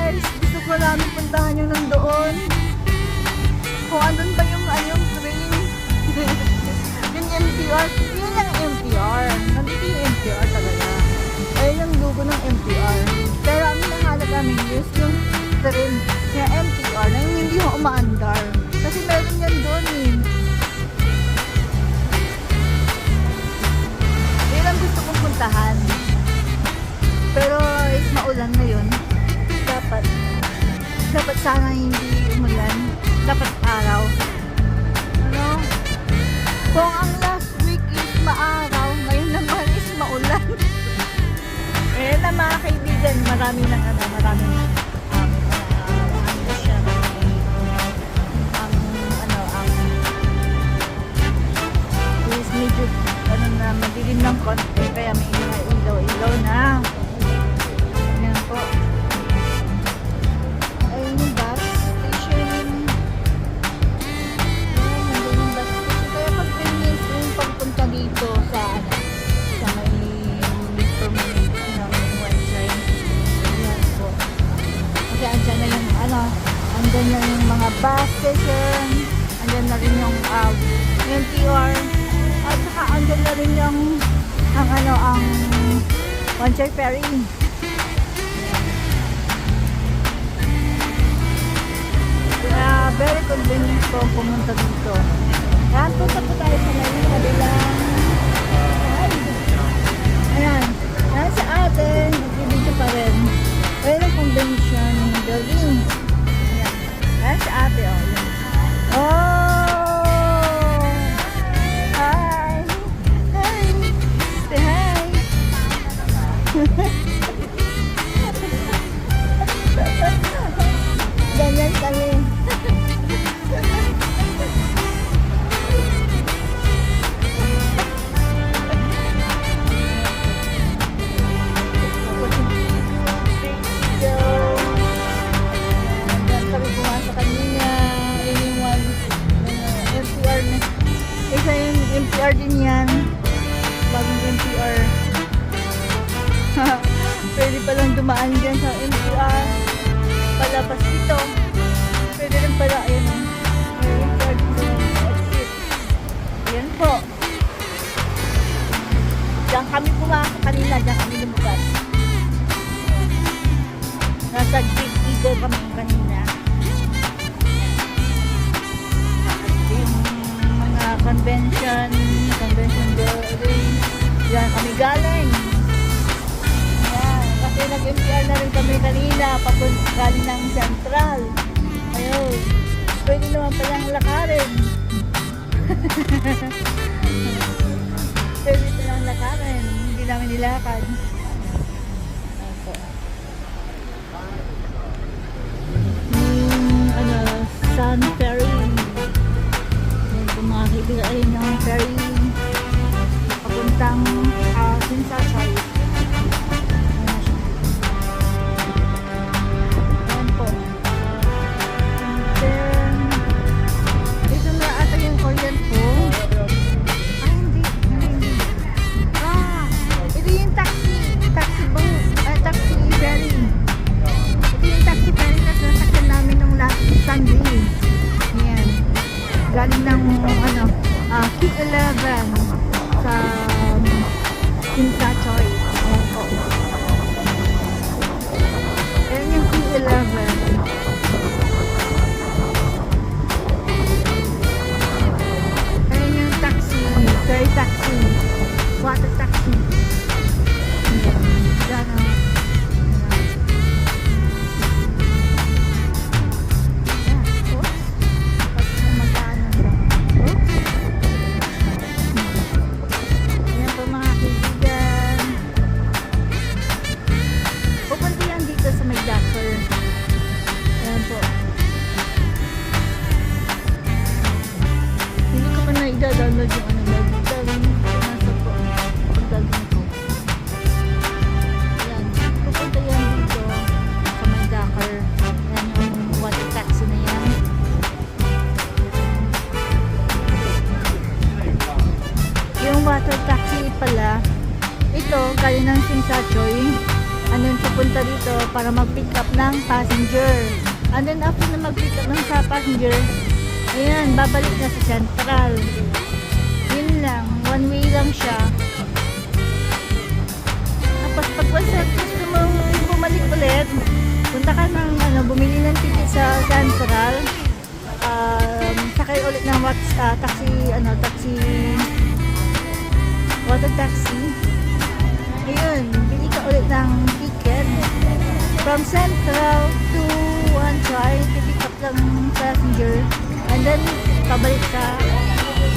guys, gusto ko namin puntahan yung nandoon. Kung andun ba yung train. Yung MTR. Yun yung MTR. Nandito yung MTR talaga. Ayun yung logo ng MTR. Pero ang nahanap namin is yung train. Yung MTR na yung hindi yung umaandar. Kasi meron yan doon eh. Yun ang gusto kong puntahan. Pero is maulan ngayon. Dapat sana hindi umulan. Dapat araw. Ano? Kung ang last week is maaraw, ngayon naman is maulan. Eh na mga kaibigan, marami ng is medyo madilim ng konti, kaya may mga ilaw-ilaw na. Ayan po. Ayun yung bus station. Ayan, nandun yung bus station. Kaya pag finish yung pagpunta dito sa may terminate ng one side. Ayan po. Kasi andyan na yung andyan na yung mga bus station. Andyan na rin yung MTR. At saka andyan na rin yung ang one side ferry. Very convenient po pumunta dito. Yan, punta po tayo sa may kabilang. Ayan. Ayan sa atin. Nagbibidyo pa rin. Ayan ang convention building. Ayan. Ayan sa ate. Oh! Hi! Hi! Say hi! Ganyan kami. MTR din yan. Bagong MTR. Pwede palang dumaan dyan sa MTR. Palabas dito. Pwede rin pala, ayun. MTR dito. Exit. Ayan po. Diyan kami pumasok kanina. Diyan kami lumabas. Nasa Great Eagle kami kanina. Convention building. Yan kami galing. Yan. Kasi nag-MTR na rin kami kanina. Galing ng Central. Ayun. Pwede naman palang lakarin. Pwede palang lakarin. Hindi namin nilakad. Sun Ferry. Mga kaibigan ay yung ferry papuntang Sinsasay. Ayan po. And then ito na ata yung Korean po. Hindi ito yung taxi boat, taxi ferry. Ito yung taxi ferry na sasakyan namin nung last Sunday. Ayan, galing ng K11 sa Sinsachoy. Ayan po. Ayan yung K11. Ayan yung taxi, ferry taxi, water taxi. Ayan, dyan ang download yung nasa po pagdating ko. Ayan, pupunta yan dito sa may Dakar. Ayan yung water taxi na yan. Yung water taxi pala, ito galing ng Sinsachoy. Ano yung pupunta dito para mag-pick up ng passenger. And then after na mag-pick up ng sa passenger, ayan, babalik na sa Central. Yun lang, one way lang siya. Tapos pag gusto mong bumalik ulit, punta ka ng bumili ng ticket sa Central. Sakay ulit ng water taxi. Ayun, bili ka ulit ng ticket from Central to Antray, pick up ng passenger, and then pabalik ka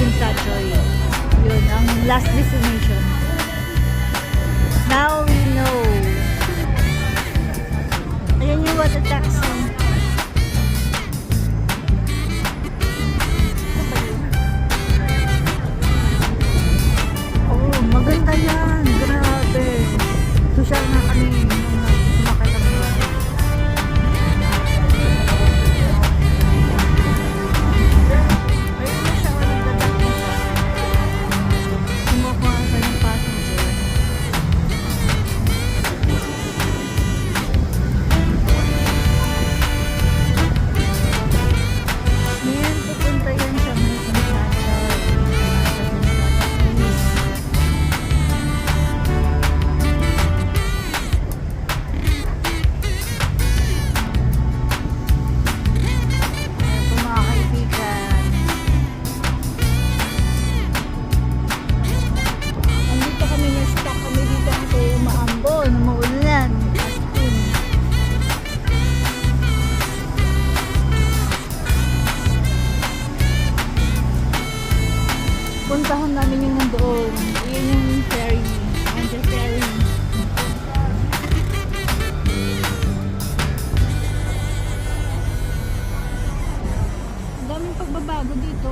Simsachoy. Yun ang last destination. Now we know. Ayan yung water taxi. Oh, maganda yan. Grabe. Social na kami nung sumakay kami. Ayun na siya, nagdadating siya. Kumukuha ka ng passenger. Ayan, pupunta yan siya ng Simsachoy. Ayan po mga kaibigan. Andito kami na-stuck kami dito kasi umaambon, umuulan. As in. Puntahan namin yung nandoon. Yun yung ferry. Angel Ferry. Ang daming pagbabago dito.